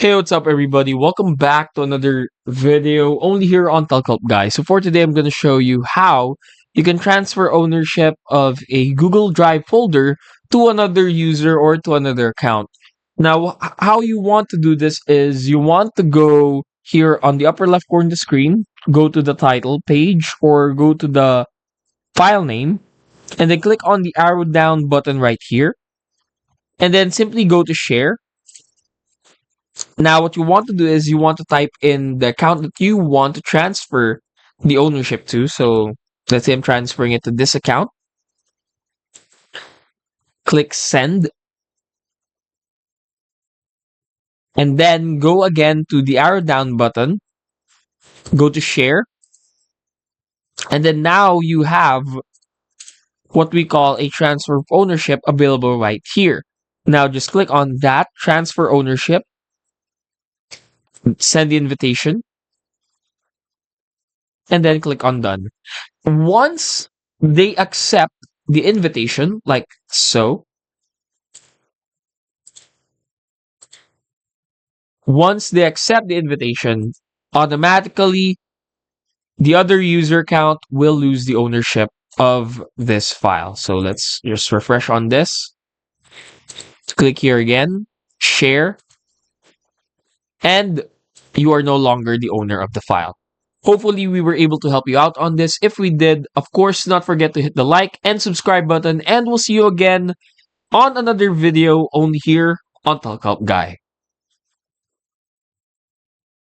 Hey, what's up, everybody? Welcome back to another video only here on Telculp, guys. So for today, I'm going to show you how you can transfer ownership of a Google Drive folder to another user or to another account. Now, how you want to do this is you want to go here on the upper left corner of the screen, go to the title page or go to the file name, and then click on the arrow down button right here, and then simply go to share. Now, what you want to do is you want to type in the account that you want to transfer the ownership to. So let's say I'm transferring it to this account. Click send. And then go again to the arrow down button. Go to share. And then now you have what we call a transfer of ownership available right here. Now just click on that, transfer ownership, send the invitation, and then click on done. Once they accept the invitation, like so, once they accept the invitation, automatically the other user account will lose the ownership of this file. So let's just refresh on this. Click here again, share, and you are no longer the owner of the file. Hopefully, we were able to help you out on this. If we did, of course, not forget to hit the like and subscribe button, and we'll see you again on another video only here on Telculp Guy.